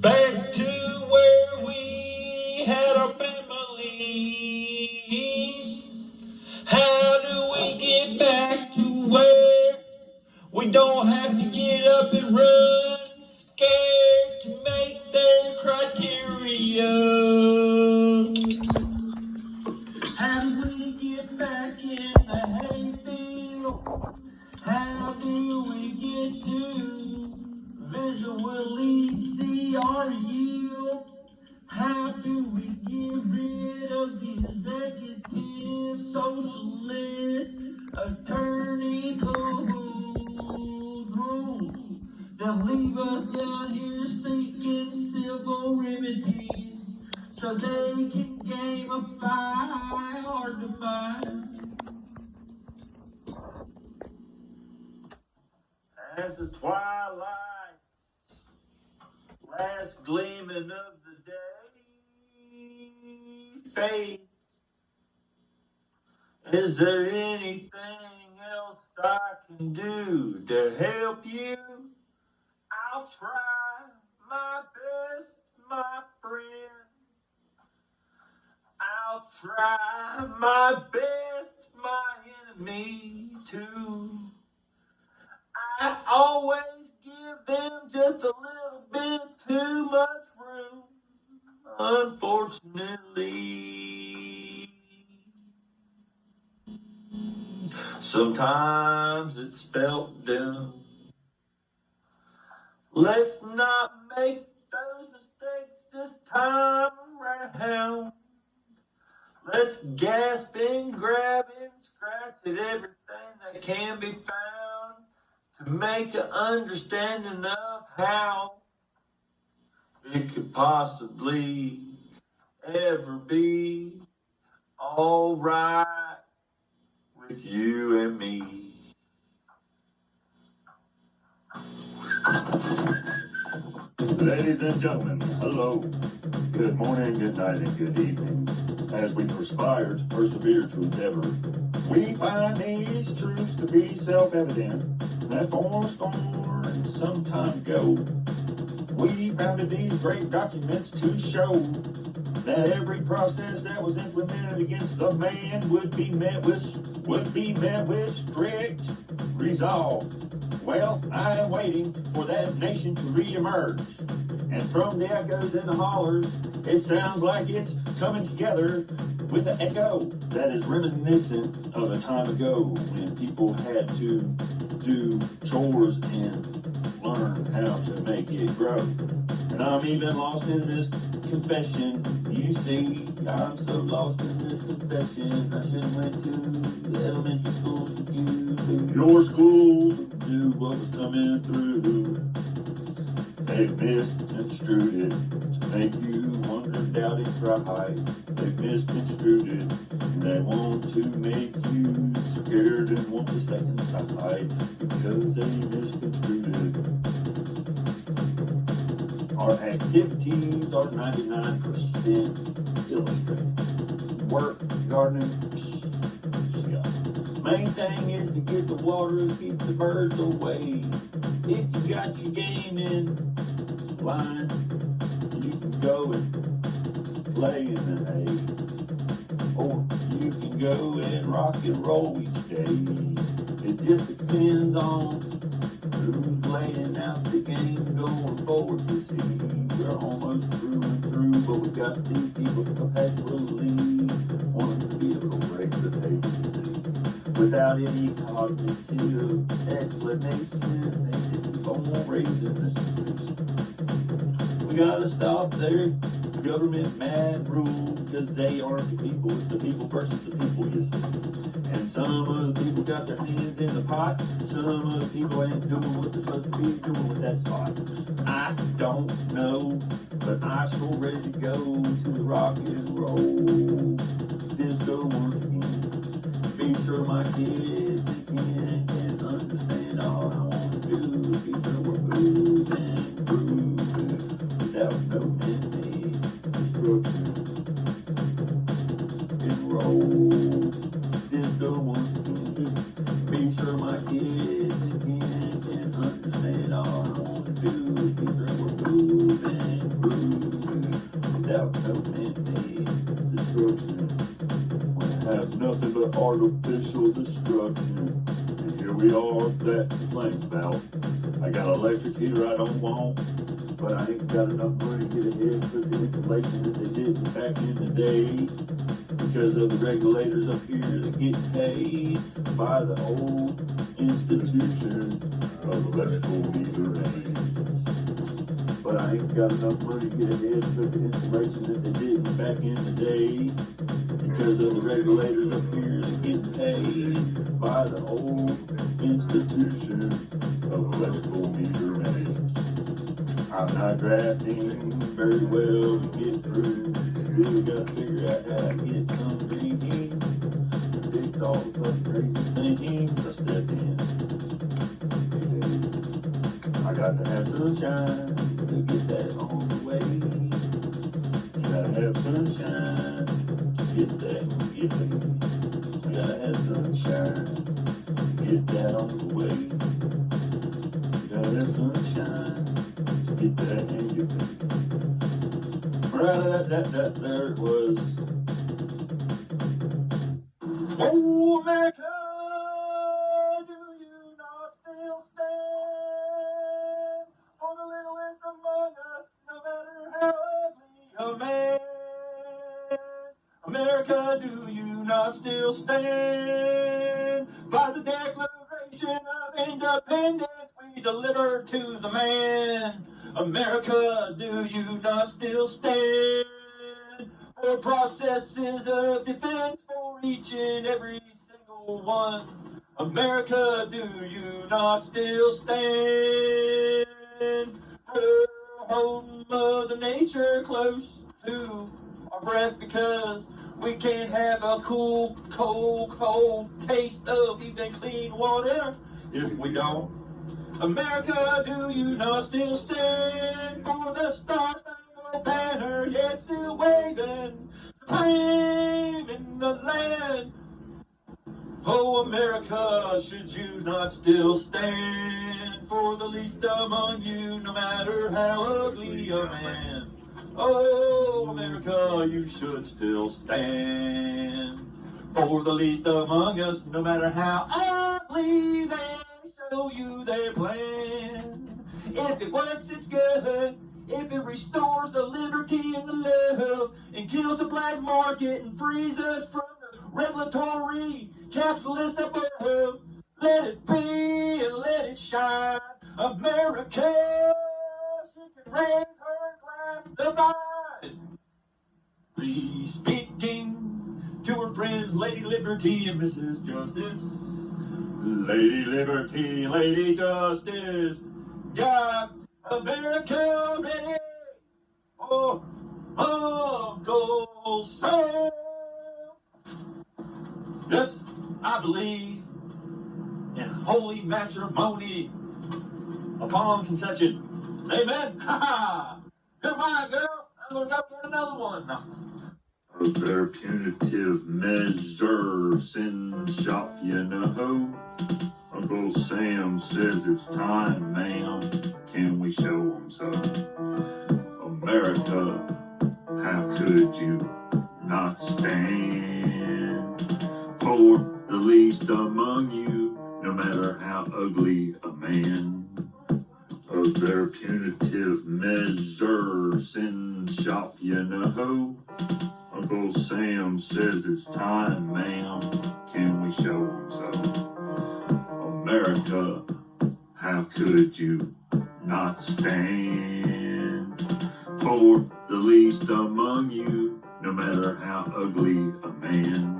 back to where we had our families. How do we get back to where we don't have to get up and run, scared to make their criteria? How do we get back in the hayfield? How do we get to visually see our yield? How do we get rid of the executive socialist attorney code rules that leave us down here seeking civil remedies so they can gamify our demise? As the twilight last gleaming of the day fades, is there anything else I can do to help you? I'll try my best, my friend. I'll try my best, my enemy too. I always give them just a little bit too much room, unfortunately. Sometimes it's spelt down. Let's not make those mistakes this time around. Let's gasp and grab and scratch at everything that can be found to make an understanding of how it could possibly ever be all right with you and me. Ladies and gentlemen, hello. Good morning, good night, and good evening. As we perspire to persevere to endeavor, we find these truths to be self-evident that forsworn some time ago. We founded these great documents to show that every process that was implemented against the man would be met with strict resolve. Well, I am waiting for that nation to re-emerge. And from the echoes and the hollers, it sounds like it's coming together with an echo that is reminiscent of a time ago when people had to do chores and learn how to make it grow. And I'm even lost in this confession. You see, I'm so lost in this confession. I should have went to the elementary school that you do. Your schools knew what was coming through. They've misconstrued it to make you wonder, doubt it, try. They've misconstrued it and they want to make you scared and want to stay inside because they misconstrued it. Our activities are 99% illustrated. Work, gardening, yeah. Main thing is to get the water and keep the birds away. If you got your game in line, you can go and play in the hay. Or you can go and rock and roll each day. It just depends on who's laying out the game going forward. You see, we're almost through and through, but we got these people perpetually wanting to be able to break the pages without any cognitive explanation. They just keep on raising the streets. We gotta stop their government mad rule because they aren't the people. It's the people versus the people, you see. And some of the people got their hands in the pot. Some of the people ain't doing what they're supposed to be doing with that spot. I don't know, but I sure ready to go to the rock and roll disco once again. Be sure my kids can understand all I want to do. Be sure we're moving, grooving without no enemy destruction. And roll disco once again. Be sure my kids can understand all I want to do. Be sure we're moving. artificial destruction. And here we are, that complain about. I got an electric heater I don't want, but I ain't got enough money to get ahead for the insulation that they did back in the day. Because of the regulators up here that get paid by the old institution of electrical meter readings. But I ain't got enough money to get ahead for the insulation that they did back in the day. Because of the regulators up here that get paid by the old institution of electrical meter readings. I'm not drafting very well to get through. Still gotta figure out how to get some green heat. Fix all the fucking crazy things I step in. I got to have sunshine to get that on the way. You gotta have sunshine to get that given. You gotta have sunshine to get that on the way. You gotta have sunshine to get that given. Right, there it was. Oh, America, do you not still stand for the littlest among us, no matter how ugly a man? America, do you not still stand by the Declaration of Independence we delivered to the man? America, do you not still stand for processes of defense for each and every single one? America, do you not still stand for home Mother Nature close to our breast? Because we can't have a cool, cold taste of even clean water if we don't. America, do you not still stand for the Star-Spangled Banner, yet still waving supreme in the land? Oh, America, should you not still stand for the least among you, no matter how ugly a man? Oh, America, you should still stand for the least among us, no matter how ugly they show you their plan. If it works, it's good. If it restores the liberty and the love and kills the black market and frees us from the regulatory capitalist above, let it be and let it shine. America, she can raise her glass divide. Free speaking to her friends, Lady Liberty and Mrs. Justice. Lady Liberty, Lady Justice, got America ready for Uncle Sam. Yes, I believe in holy matrimony upon conception. Amen. Ha ha. Goodbye, girl. I'm gonna go get another one. Of their punitive measures in shop, you know. Uncle Sam says it's time, ma'am. Can we show 'em so? America, how could you not stand for the least among you, no matter how ugly a man? Of their punitive measures in shop, you know. Uncle Sam says it's time, ma'am. Can we show 'em so? America, how could you not stand for the least among you, no matter how ugly a man?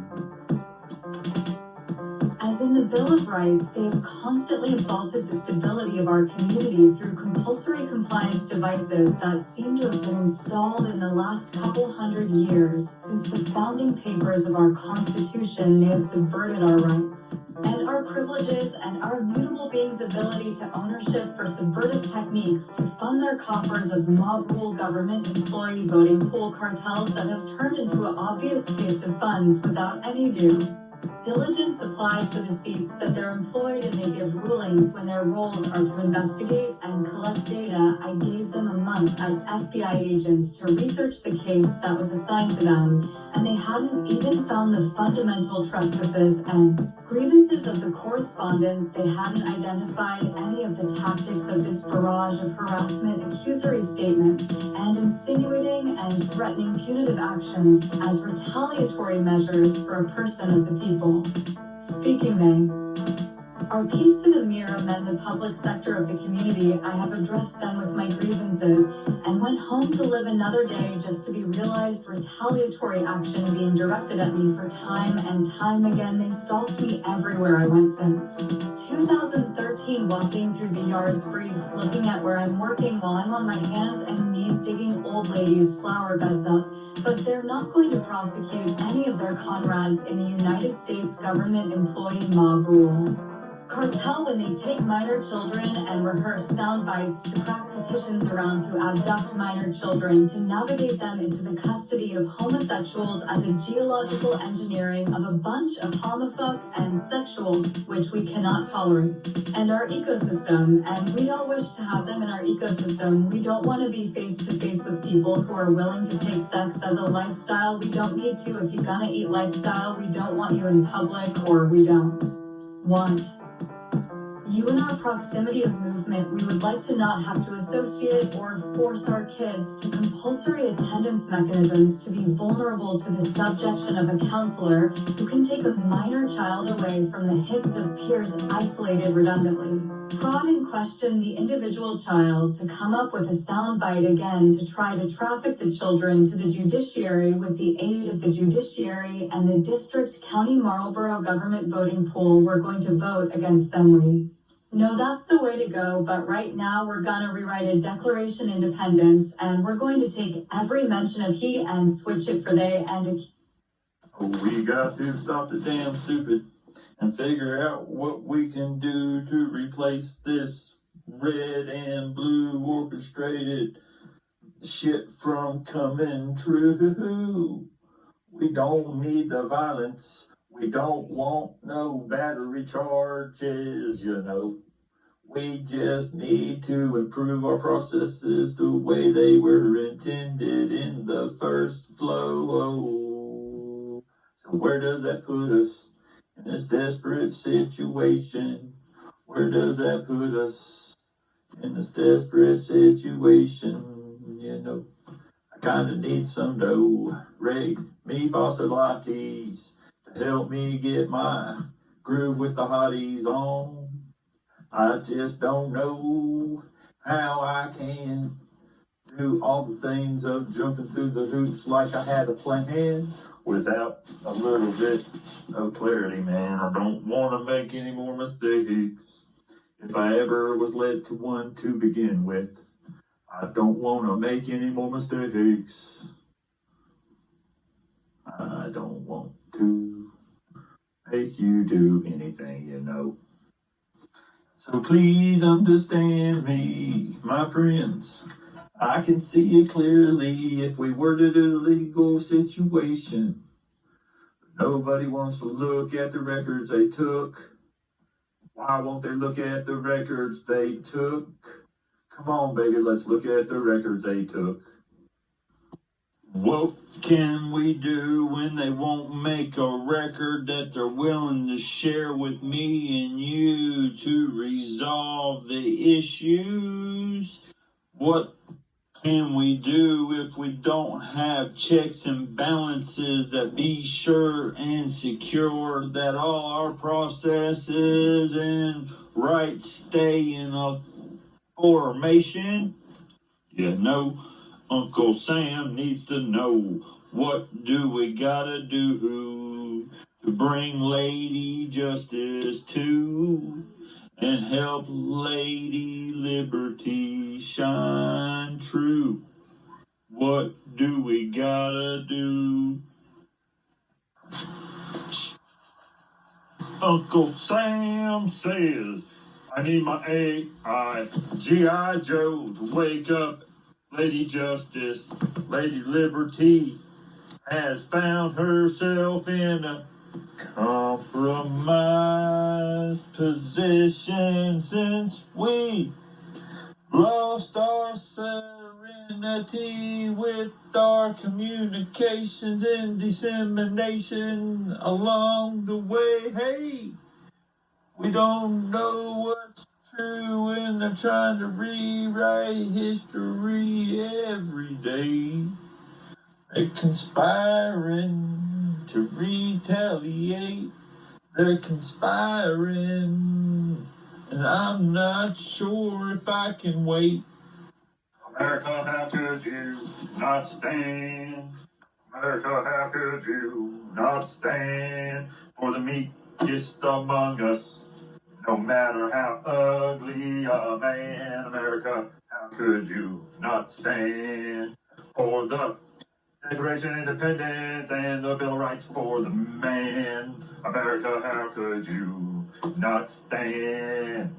As in the Bill of Rights, they have constantly assaulted the stability of our community through compulsory compliance devices that seem to have been installed in the last couple hundred years. Since the founding papers of our Constitution, they have subverted our rights and our privileges and our mutable beings' ability to ownership for subvertive techniques to fund their coffers of mob rule government employee voting pool cartels that have turned into an obvious case of funds without any due. Diligence applied for the seats that they're employed, and they give rulings when their roles are to investigate and collect data. I gave them a month as FBI agents to research the case that was assigned to them, and they hadn't even found the fundamental trespasses and grievances of the correspondence. They hadn't identified any of the tactics of this barrage of harassment, accusory statements, and insinuating and threatening punitive actions as retaliatory measures for a person of the people. Speaking they are piece to the mirror men the public sector of the community. I have addressed them with my grievances and went home to live another day just to be realized retaliatory action being directed at me for time and time again. They stalked me everywhere I went since 2013, walking through the yards brief, looking at where I'm working while I'm on my hands and knees digging old ladies' flower beds up. But they're not going to prosecute any of their comrades in the United States government employee mob rule. Cartel when they take minor children and rehearse sound bites to crack petitions around to abduct minor children, to navigate them into the custody of homosexuals as a geological engineering of a bunch of homophobic and sexuals, which we cannot tolerate. And our ecosystem, and we don't wish to have them in our ecosystem. We don't want to be face to face with people who are willing to take sex as a lifestyle. We don't need to. If you're gonna eat lifestyle, we don't want you in public, or we don't want you in our proximity of movement. We would like to not have to associate or force our kids to compulsory attendance mechanisms, to be vulnerable to the subjection of a counselor who can take a minor child away from the hits of peers isolated redundantly. Prod and question the individual child to come up with a soundbite again to try to traffic the children to the judiciary with the aid of the judiciary and the district county Marlboro government voting pool. We're going to vote against them. No, that's the way to go, but right now we're gonna rewrite a Declaration of Independence, and we're going to take every mention of he and switch it for they and We got to stop the damn stupid and figure out what we can do to replace this red and blue orchestrated shit from coming true. We don't need the violence. We don't want no battery charges, you know. We just need to improve our processes the way they were intended in the first flow. So where does that put us in this desperate situation? Where does that put us in this desperate situation? You know, I kinda need some dough. Ray, me fossilites. Help me get my groove with the hotties on. I just don't know how I can do all the things of jumping through the hoops like I had a plan without a little bit of clarity, man. I don't want to make any more mistakes. If I ever was led to one to begin with, I don't want to make any more mistakes. I don't want to make you do anything, you know. So please understand me, my friends. I can see it clearly if we were to do the legal situation. Nobody wants to look at the records they took. Why won't they look at the records they took? Come on, baby, let's look at the records they took. What can we do when they won't make a record that they're willing to share with me and you to resolve the issues? What can we do if we don't have checks and balances that be sure and secure that all our processes and rights stay in a formation? You know, Uncle Sam needs to know, what do we gotta do to bring Lady Justice to and help Lady Liberty shine true? What do we gotta do? Uncle Sam says, I need my AI G.I. Joe to wake up Lady Justice. Lady Liberty has found herself in a compromised position since we lost our serenity with our communications and dissemination along the way. Hey, we don't know what's true and they're trying to rewrite history every day. They're conspiring to retaliate. They're conspiring, and I'm not sure if I can wait. America, how could you not stand? America, how could you not stand for the meekest among us? No matter how ugly a man, America, how could you not stand for the Declaration of Independence and the Bill of Rights for the man? America, how could you not stand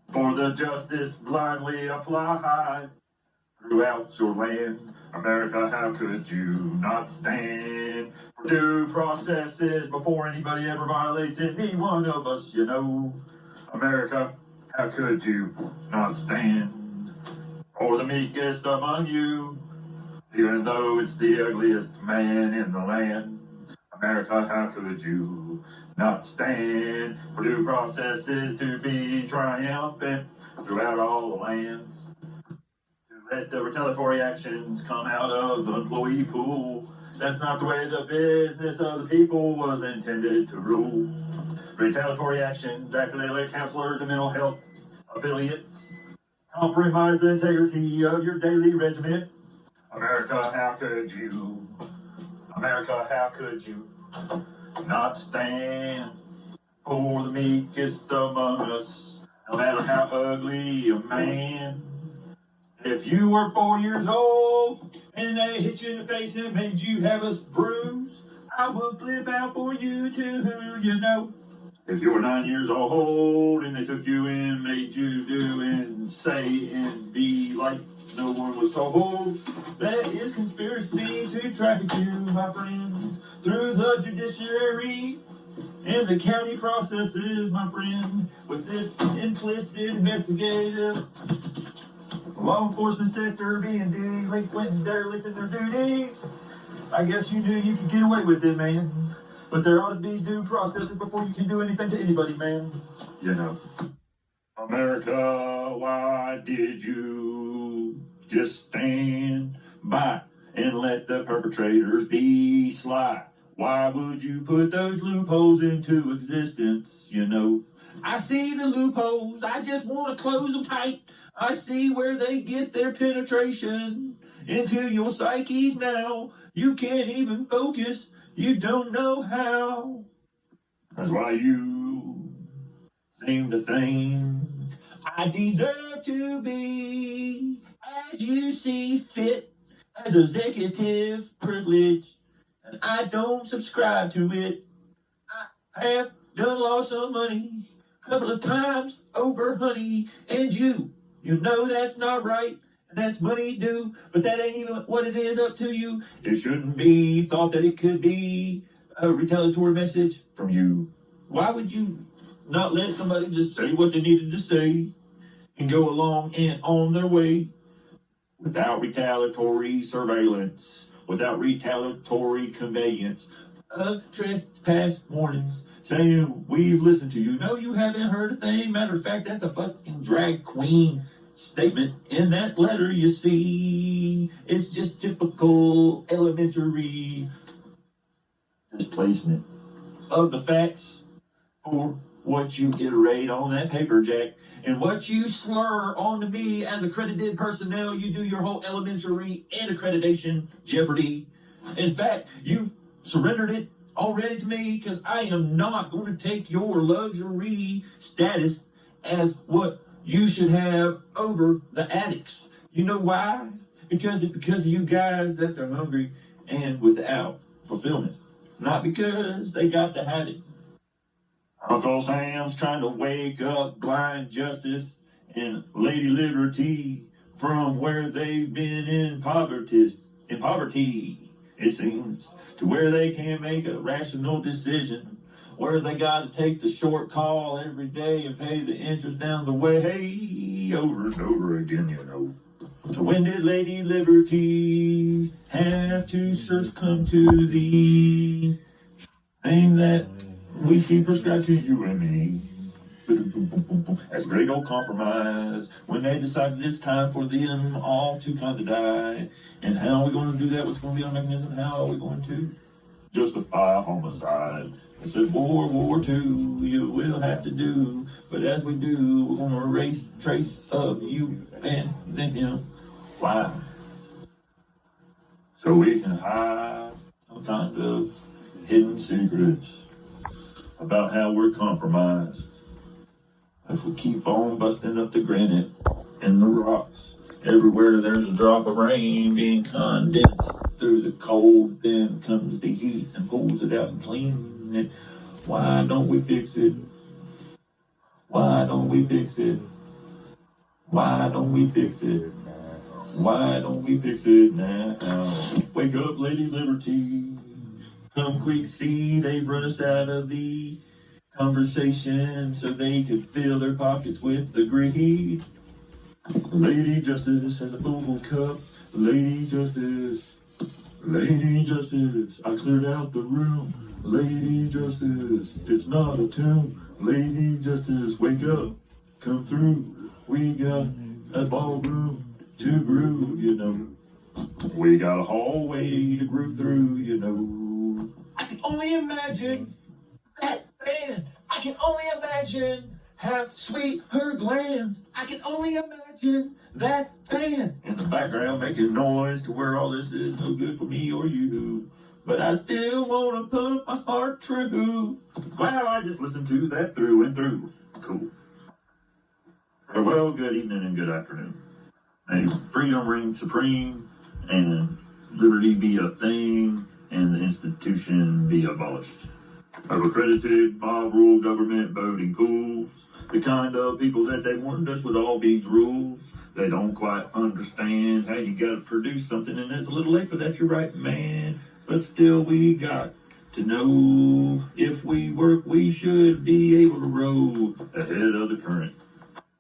for the justice blindly applied throughout your land? America, how could you not stand for due processes before anybody ever violates any one of us, you know? America, how could you not stand for the meekest among you, even though it's the ugliest man in the land? America, how could you not stand for due processes to be triumphant throughout all the lands? Let the retaliatory actions come out of the employee pool. That's not the way the business of the people was intended to rule. Retaliatory actions after they let counselors and mental health affiliates compromise the integrity of your daily regiment. America, how could you? America, how could you not stand for the meekest among us, no matter how ugly a man? If you were 4 years old and they hit you in the face and made you have a bruise, I would flip out for you too, you know. If you were 9 years old and they took you in, made you do and say and be like no one was told, that is conspiracy to traffic you, my friend, through the judiciary and the county processes, my friend, with this implicit investigative law enforcement sector being delinquent and derelict in their duties. I guess you knew you could get away with it, man. But there ought to be due processes before you can do anything to anybody, man. You know. America, why did you just stand by and let the perpetrators be sly? Why would you put those loopholes into existence, you know? I see the loopholes, I just want to close them tight. I see where they get their penetration into your psyches now. You can't even focus, you don't know how. That's why you seem to think I deserve to be as you see fit as executive privilege, and I don't subscribe to it. I have done lost some money a couple of times over honey, and you know that's not right, and that's money due, but that ain't even what it is up to you. It shouldn't be thought that it could be a retaliatory message from you. Why would you not let somebody just say what they needed to say and go along and on their way without retaliatory surveillance, without retaliatory conveyance of trespass warnings saying we've listened to you? No, you haven't heard a thing. Matter of fact, that's a fucking drag queen statement in that letter, you see. It's just typical elementary displacement of the facts for what you iterate on that paper, Jack. And what you slur onto me as accredited personnel, you do your whole elementary and accreditation jeopardy. In fact, you've surrendered it already to me, because I am not going to take your luxury status as what you should have over the addicts. You know why? Because it's because of you guys that they're hungry and without fulfillment. Not because they got to have it. Uncle Sam's trying to wake up blind justice and Lady Liberty from where they've been in poverty, it seems, to where they can make a rational decision where they got to take the short call every day and pay the interest down the way over and over again, you know. So when did Lady Liberty have to succumb to the thing that we see prescribed to you and me? That's a great old compromise when they decided it's time for them all to kind of die. And how are we going to do that? What's going to be our mechanism? How are we going to justify homicide? I said, World War II, you will have to do. But as we do, we're going to erase trace of you and then him. Why? So we can hide some kind of hidden secrets about how we're compromised. If we keep on busting up the granite and the rocks, everywhere there's a drop of rain being condensed through the cold, then comes the heat and pulls it out and cleans it. Why don't we fix it? Why don't we fix it? Why don't we fix it? Why don't we fix it now? Wake up, Lady Liberty. Come quick, see, they've run us out of the conversation so they could fill their pockets with the greed. Lady Justice has a full cup. Lady Justice. Lady Justice. I cleared out the room. Lady Justice. It's not a tomb. Lady Justice, wake up. Come through. We got a ballroom to groove, you know. We got a hallway to groove through, you know. I can only imagine that band. I can only imagine how sweet her glands. I can only imagine that fan in the background making noise to where all this is no good for me or you. But I still want to pump my heart true. Wow, I just listened to that through and through. Cool. Well, good evening and good afternoon. May freedom reign supreme and liberty be a thing and the institution be abolished. Of accredited mob rule government voting pools, the kind of people that they warned us would all be drools. They don't quite understand how you gotta produce something, and it's a little late for that, you're right, man. But still, we got to know if we work, we should be able to row ahead of the current.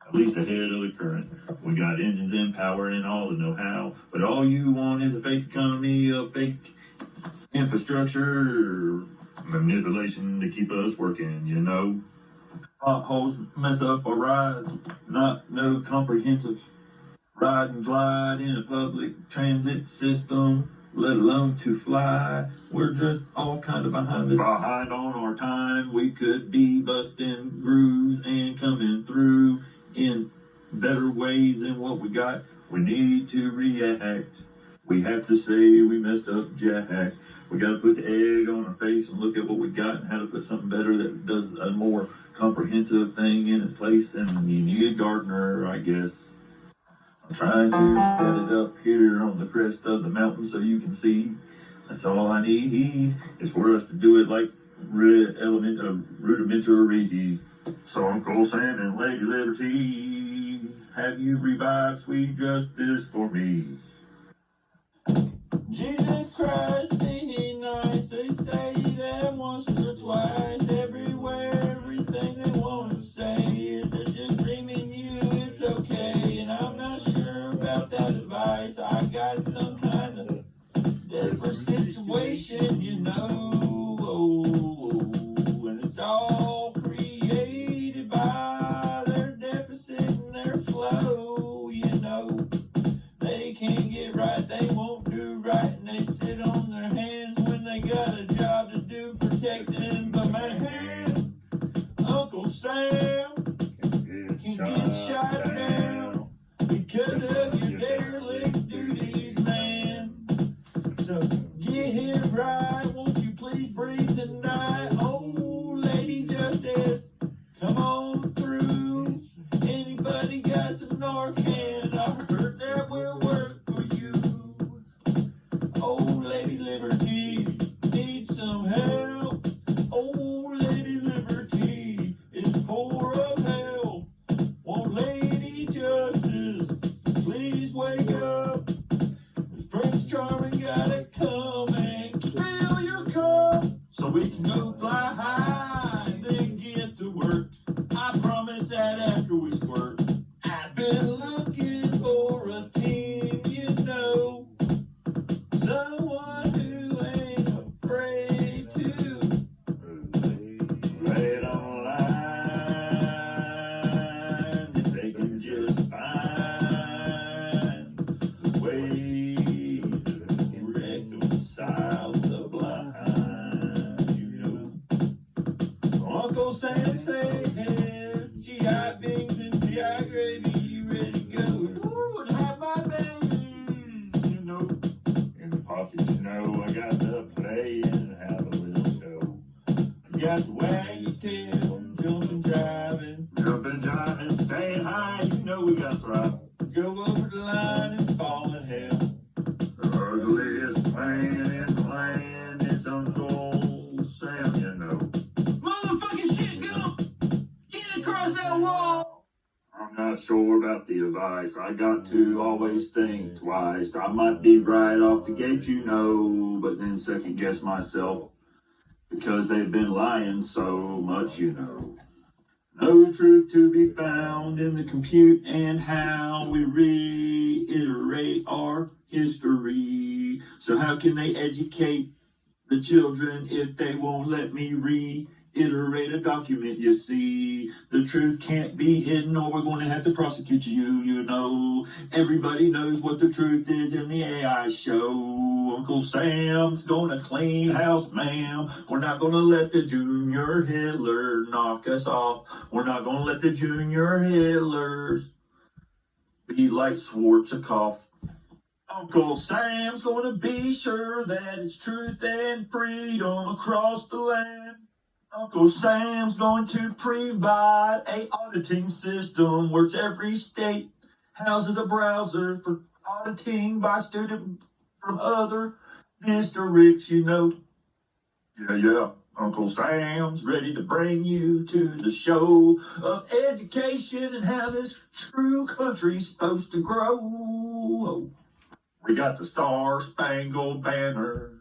At least ahead of the current. We got engines and power and all the know-how, but all you want is a fake economy, a fake infrastructure, manipulation to keep us working, you know. Potholes mess up our rides, not no comprehensive ride and glide in a public transit system, let alone to fly. We're just all kind of behind on our time. We could be busting grooves and coming through in better ways than what we got. We need to react. We have to say we messed up, Jack. We got to put the egg on our face and look at what we got and how to put something better that does a more comprehensive thing in its place. And you need a gardener, I guess. I'm trying to set it up here on the crest of the mountain so you can see. That's all I need is for us to do it like rudimentary. So Uncle Sam and Lady Liberty, have you revived sweet justice for me? Jesus Christ, be nice. They say that once or twice. Everywhere, everything they want to say is they're just dreaming you. It's okay, and I'm not sure about that advice. I got some kind of desperate situation, you know. And it's all created by their deficit and their flow, you know. They can't get right, they won't do right, and they sit on their hands when they got a job to do, protecting the man. Uncle Sam can get shot down because of your derelict duties, man. So get it right, won't you please breathe tonight? Oh, Lady Justice, come on through. Anybody got some Narcan? I heard that will work for you. Oh, way to reconcile the blind, you know. Uncle Sam says GI beans and GI gravy, you ready to go? Ooh, and have my baby, you know. In the pocket, you know, I got to play and have a little show. You got to wag your tail, jumping, driving, staying high, you know we got to thrive. Go over the line and fall in hell. The ugliest man in the land is Uncle Sam, you know. Motherfucking shit, go! Get across that wall! I'm not sure about the advice. I got to always think twice. I might be right off the gate, you know, but then second guess myself because they've been lying so much, you know. No truth to be found in the compute and how we reiterate our history. So how can they educate the children if they won't let me reiterate a document? You see, the truth can't be hidden or we're going to have to prosecute you, you know. Everybody knows what the truth is in the AI show. Uncle Sam's gonna clean house, ma'am. We're not gonna let the Junior Hitler knock us off. We're not gonna let the Junior Hitlers be like Schwarzkopf. Uncle Sam's gonna be sure that it's truth and freedom across the land. Uncle Sam's going to provide a auditing system where every state houses a browser for auditing by student from other districts, you know. Yeah. Uncle Sam's ready to bring you to the show of education and how this true country's supposed to grow. We got the Star-Spangled Banner.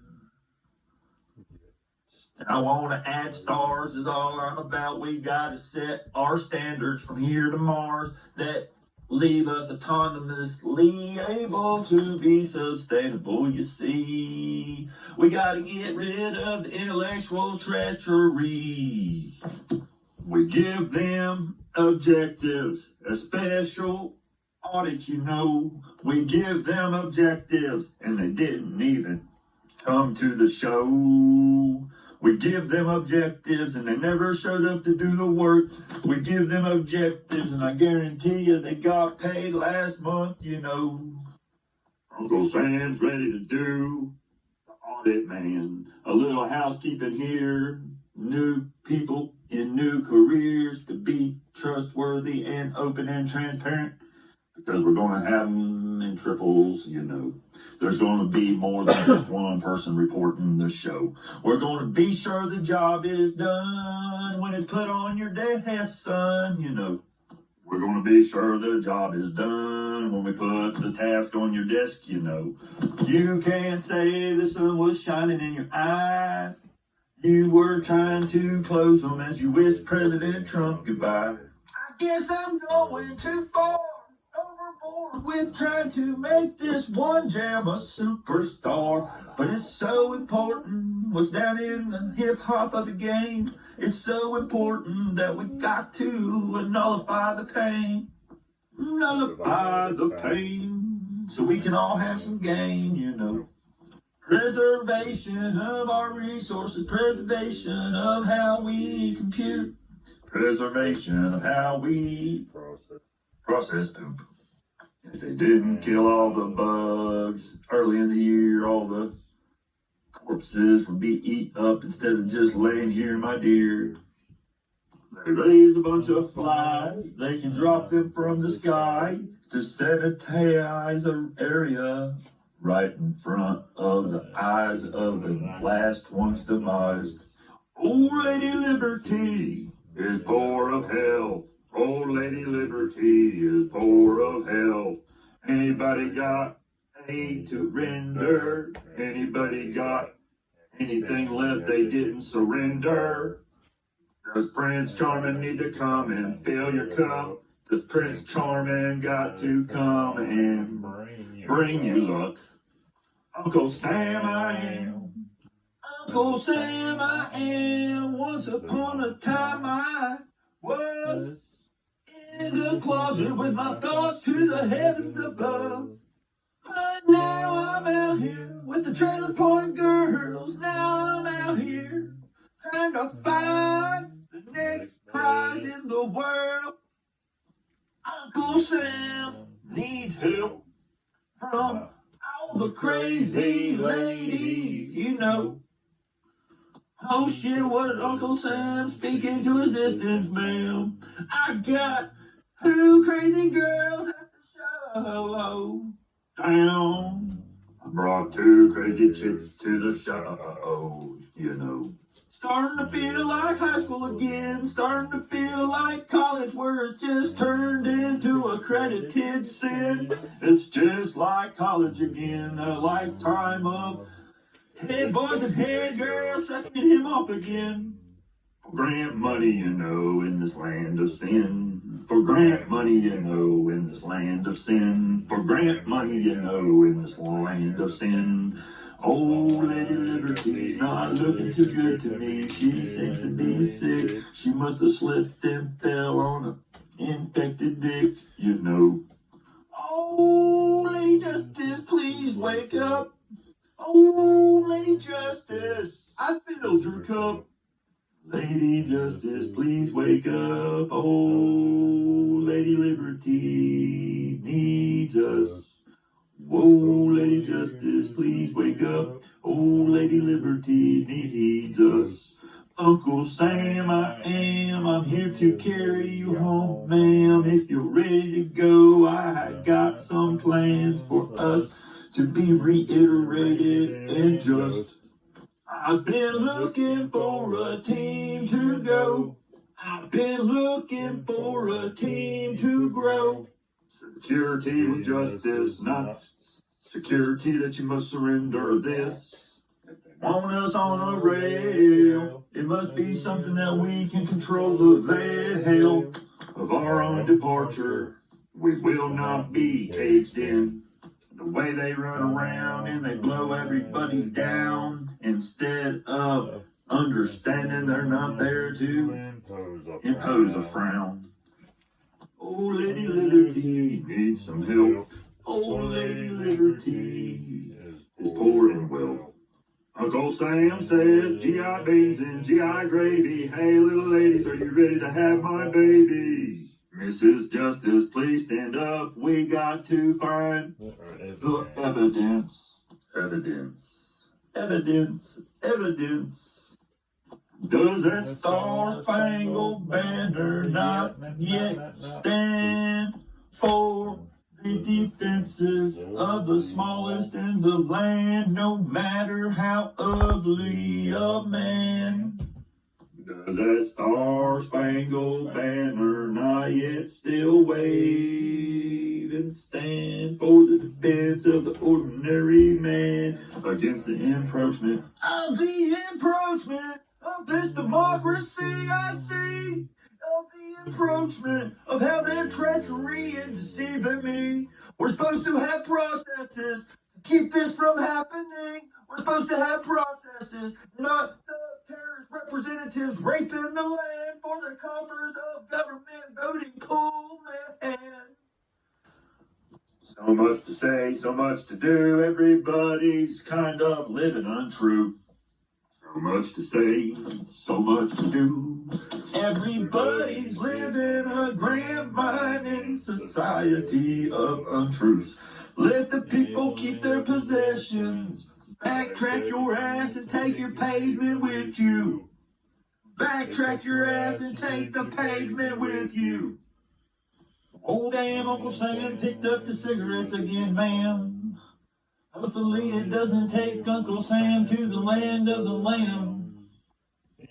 And I want to add stars is all I'm about. We got to set our standards from here to Mars that leave us autonomously able to be sustainable, you see. We got to get rid of the intellectual treachery. We give them objectives, a special audit, you know. We give them objectives, and they didn't even come to the show. We give them objectives and they never showed up to do the work. We give them objectives and I guarantee you they got paid last month, you know. Uncle Sam's ready to do the audit, man. A little housekeeping here. New people in new careers to be trustworthy and open and transparent. Because we're going to have them in triples, you know. There's going to be more than just one person reporting the show. We're going to be sure the job is done when it's put on your desk, son, you know. We're going to be sure the job is done when we put the task on your desk, you know. You can't say the sun was shining in your eyes. You were trying to close them as you wished President Trump goodbye. I guess I'm going too far. Overboard with trying to make this one jam a superstar. But it's so important what's down in the hip hop of the game. It's so important that we got to nullify the pain. Nullify the pain so we can all have some gain, you know. Preservation of our resources, preservation of how we compute, preservation of how we process poop. If they didn't kill all the bugs early in the year, all the corpses would be eaten up instead of just laying here, my dear. They raise a bunch of flies, they can drop them from the sky to sanitize an area right in front of the eyes of the last one's demised. Old Lady Liberty is poor of health. Old Lady Liberty is poor of health. Anybody got aid to render? Anybody got anything left they didn't surrender? Does Prince Charming need to come and fill your cup? Does Prince Charming got to come and bring you luck? Uncle Sam I am. Uncle Sam I am. Once upon a time I was in the closet with my thoughts to the heavens above. I I'm out here with the Trailer Park Girls. Now I'm out here trying to find the next prize in the world. Uncle Sam needs help from all the crazy ladies, you know. Oh shit, what Uncle Sam speaking to existence, ma'am. I got 2 crazy girls at the show. Down. I brought 2 crazy chicks to the show, you know. Starting to feel like high school again. Starting to feel like college where it's just turned into accredited sin. It's just like college again. A lifetime of head boys and head girls sucking him off again. For grant money, you know, in this land of sin. For grant money, you know, in this land of sin. For grant money, you know, in this land of sin. Oh, Lady Liberty's not looking too good to me. She seems to be sick. She must have slipped and fell on an infected dick, you know. Oh, Lady Justice, please wake up. Oh, Lady Justice, I filled your cup. Lady Justice, please wake up. Oh, Lady Liberty needs us. Whoa, Lady Justice, please wake up. Oh, Lady Liberty needs us. Uncle Sam, I'm here to carry you home, ma'am. If you're ready to go, I got some plans for us to be reiterated and just. I've been looking for a team to go. I've been looking for a team to grow. Security with justice, not security that you must surrender this. Want us on a rail, it must be something that we can control the veil of our own departure. We will not be caged in. The way they run around and they blow everybody down instead of understanding they're not there to impose a frown. Oh, Lady Liberty needs some help. Oh, Lady Liberty is poor in wealth. Uncle Sam says, GI beans and GI gravy. Hey, little ladies, are you ready to have my baby? Mrs. Justice, please stand up. We got to find the evidence. Evidence. Does that star-spangled banner not yet stand for the defenses of the smallest in the land, no matter how ugly a man? Does that star-spangled banner not yet still wave and stand for the defense of the ordinary man against the encroachment of this democracy I see, of the encroachment of how their treachery and deceiving me? We're supposed to have processes to keep this from happening. We're supposed to have processes, not the terrorist representatives raping the land for their coffers of government voting pool, man. So much to say, so much to do. Everybody's kind of living untrue. So much to say, so much to do. Everybody's living a grand mining society of untruths. Let the people keep their possessions. Backtrack your ass and take your pavement with you. Backtrack your ass and take the pavement with you. Oh damn, Uncle Sam picked up the cigarettes again, ma'am. Hopefully it doesn't take Uncle Sam to the land of the lamb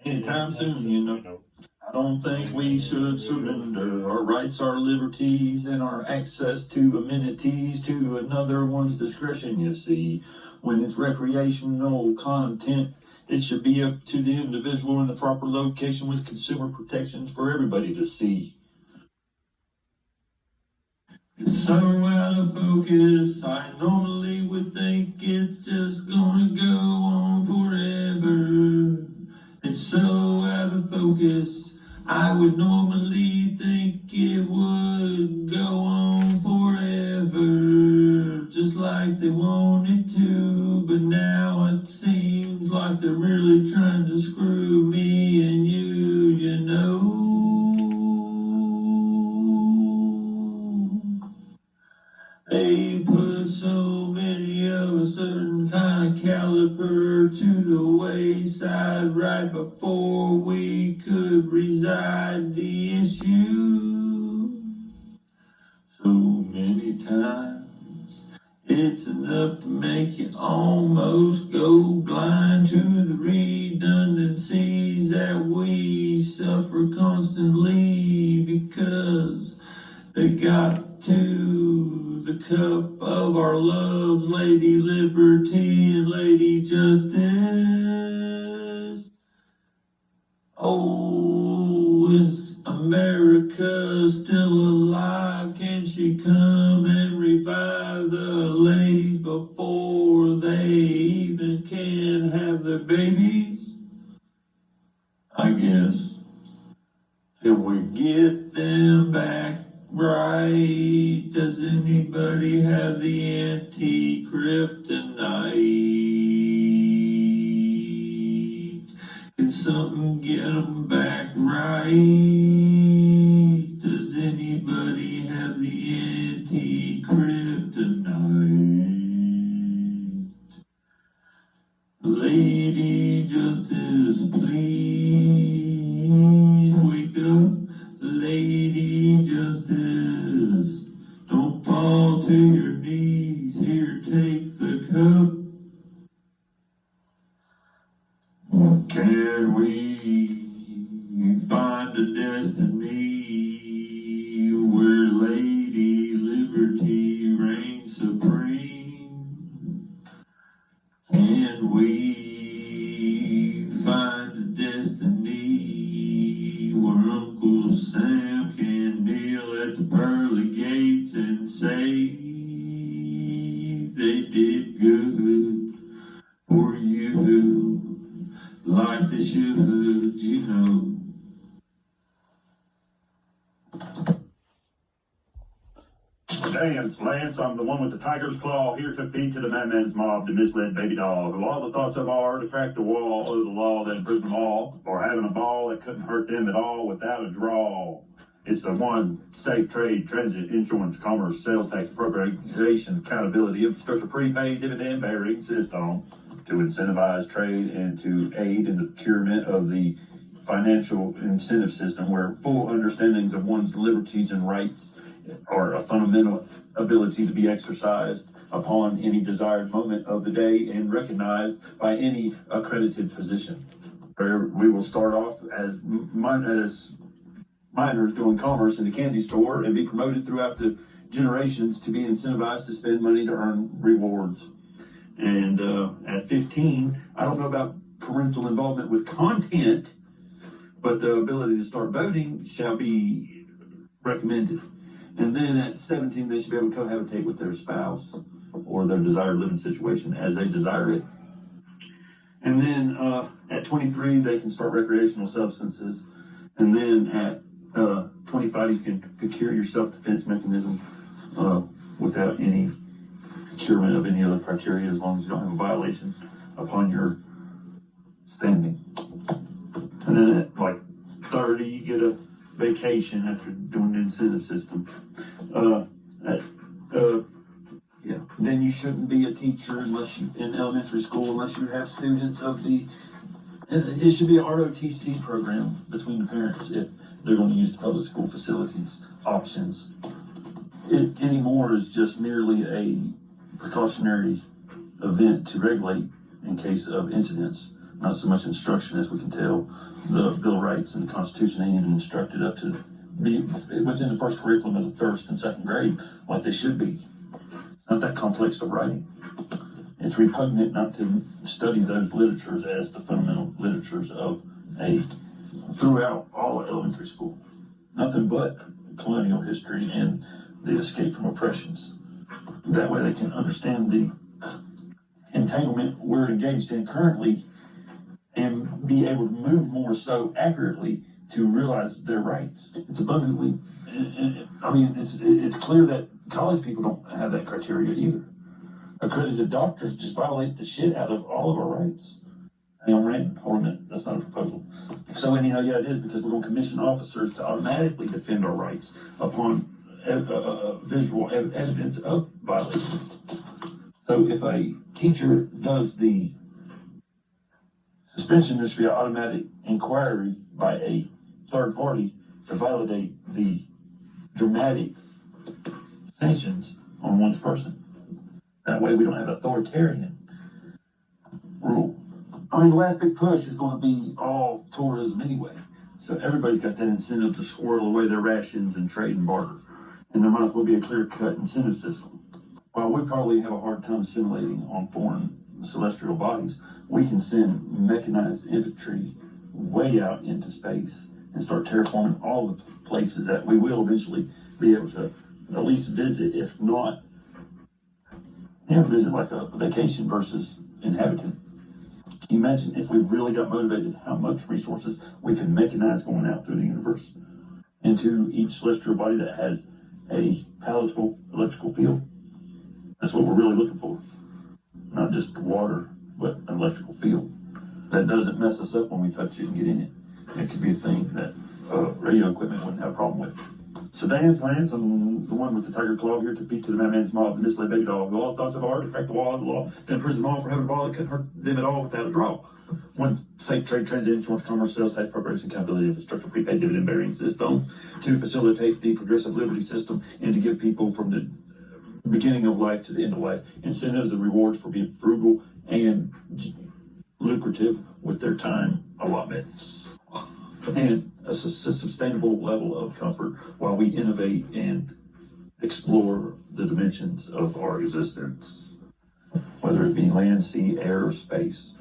anytime soon, you know. I don't think we should surrender our rights, our liberties, and our access to amenities to another one's discretion, you see. When it's recreational content, it should be up to the individual in the proper location with consumer protections for everybody to see. It's so out of focus, I normally would think it's just gonna go on forever. It's so out of focus, I would normally think it would go on forever. Just like they want wanted to, but now it seems like they're really trying to screw me and you know. They put so many of a certain kind of caliber to the wayside right before we could reside the issue. So many times, it's enough to make you almost go blind to the redundancies that we suffer constantly because they got to the cup of our loves, Lady Liberty and Lady Justice. Oh, is America still alive? Can she come and revive the ladies before they even can have their babies? I guess. Can we get them back right? Does anybody have the anti-kryptonite? Can something get them back right? Does anybody have the anti-kryptonite? Lady Justice, please wake up. Lady Justice, don't fall to your knees. Here, take the cup. Can we find a destiny where Lady Liberty reigns supreme? Can we find a destiny where Uncle Sam can kneel at the pearly gates and say they did good for you, like they should, you know? Dance, Lance, I'm the one with the tiger's claw, here to feed to the madman's mob, the misled baby doll, who all the thoughts of are to crack the wall of the law that imprisoned them all, for having a ball that couldn't hurt them at all without a draw. It's the one safe trade, transit, insurance, commerce, sales tax, appropriation, accountability, infrastructure, prepaid, dividend bearing system to incentivize trade and to aid in the procurement of the financial incentive system where full understandings of one's liberties and rights are a fundamental ability to be exercised upon any desired moment of the day and recognized by any accredited position. Where we will start off as minors doing commerce in the candy store and be promoted throughout the generations to be incentivized to spend money to earn rewards. And at 15, I don't know about parental involvement with content, but the ability to start voting shall be recommended. And then at 17, they should be able to cohabitate with their spouse or their desired living situation as they desire it. And then at 23, they can start recreational substances. And then at 25, you can procure your self-defense mechanism without any procurement of any other criteria, as long as you don't have a violation upon your standing. And then at like 30, you get a vacation after doing the incentive system. Then you shouldn't be a teacher unless you in elementary school unless you have students of the. It should be an ROTC program between the parents if they're going to use the public school facilities options. It anymore is just merely a precautionary event to regulate in case of incidents, not so much instruction as we can tell. The Bill of Rights and the Constitution ain't even instructed up to be within the first curriculum of the first and second grade like they should be. It's not that complex of writing. It's repugnant not to study those literatures as the fundamental literatures of throughout all elementary school. Nothing but colonial history and the escape from oppressions. That way they can understand the entanglement we're engaged in currently and be able to move more so accurately to realize their rights. It's abundantly, it's clear that college people don't have that criteria either. Accredited doctors just violate the shit out of all of our rights. Hey, I'm ranting. Hold on a minute. That's not a proposal. So anyhow, yeah, it is, because we're going to commission officers to automatically defend our rights upon visual evidence of violations. So if a teacher does the suspension, there should be an automatic inquiry by a third party to validate the dramatic sanctions on one's person. That way we don't have authoritarian rule. I mean, the last big push is going to be all tourism anyway. So everybody's got that incentive to squirrel away their rations and trade and barter. And there might as well be a clear-cut incentive system. While we probably have a hard time assimilating on foreign celestial bodies, we can send mechanized infantry way out into space and start terraforming all the places that we will eventually be able to at least visit, if not, visit like a vacation versus inhabitant. Can you imagine if we really got motivated, how much resources we could mechanize going out through the universe into each celestial body that has a palatable electrical field? That's what we're really looking for. Not just water, but an electrical field that doesn't mess us up when we touch it and get in it. It could be a thing that radio equipment wouldn't have a problem with. So Lance, I'm the one with the tiger claw here to defeat to the madman's mob, the misled baby doll, who all thoughts of art to crack the wall of the law, then imprison them all for having a ball that couldn't hurt them at all without a draw. One, safe trade, transit, insurance, commerce, sales tax, preparation, accountability, infrastructure, prepaid dividend bearing system. Two, facilitate the progressive liberty system and to give people from the beginning of life to the end of life incentives and rewards for being frugal and lucrative with their time allotments. And a sustainable level of comfort while we innovate and explore the dimensions of our existence. Whether it be land, sea, air, or space,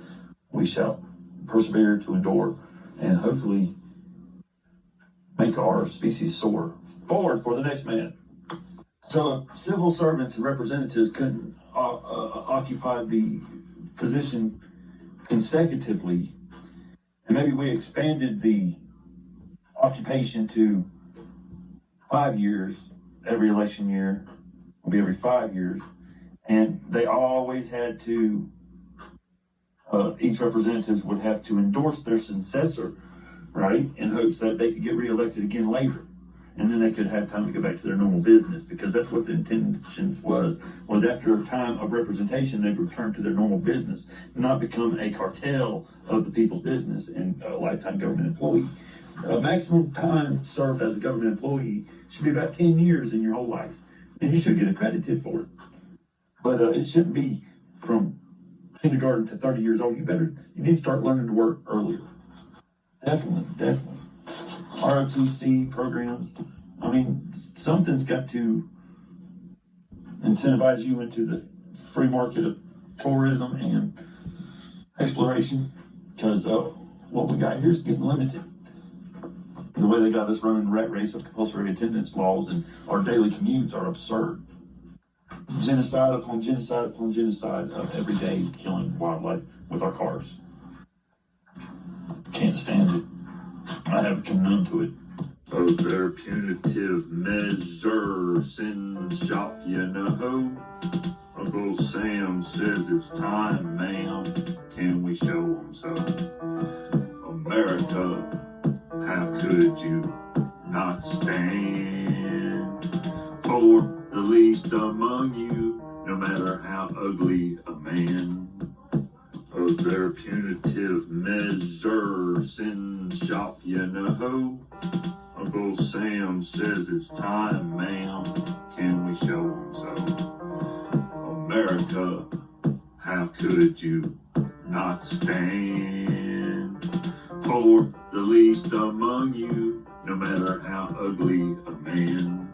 we shall persevere to endure and hopefully make our species soar forward for the next man. So if civil servants and representatives couldn't occupy the position consecutively, and maybe we expanded the occupation to 5 years, every election year will be every 5 years, and they always had to, each representative would have to endorse their successor, right, in hopes that they could get reelected again later. And then they could have time to go back to their normal business, because that's what the intentions was after a time of representation, they'd return to their normal business, not become a cartel of the people's business and a lifetime government employee. A maximum time served as a government employee should be about 10 years in your whole life, and you should get accredited for it. But it shouldn't be from kindergarten to 30 years old. You need to start learning to work earlier. Definitely. ROTC programs. I mean, something's got to incentivize you into the free market of tourism and exploration, because what we got here is getting limited. The way they got us running the rat race of compulsory attendance laws and our daily commutes are absurd. Genocide upon genocide upon genocide of every day killing wildlife with our cars. Can't stand it. I have come numb to it. Of their punitive measures in shop, you know. Uncle Sam says it's time, ma'am. Can we show 'em so? America, how could you not stand for the least among you, no matter how ugly a man? Of their punitive measures in shop, you know. Uncle Sam says it's time, ma'am. Can we show 'em so? America, how could you not stand for the least among you, no matter how ugly a man?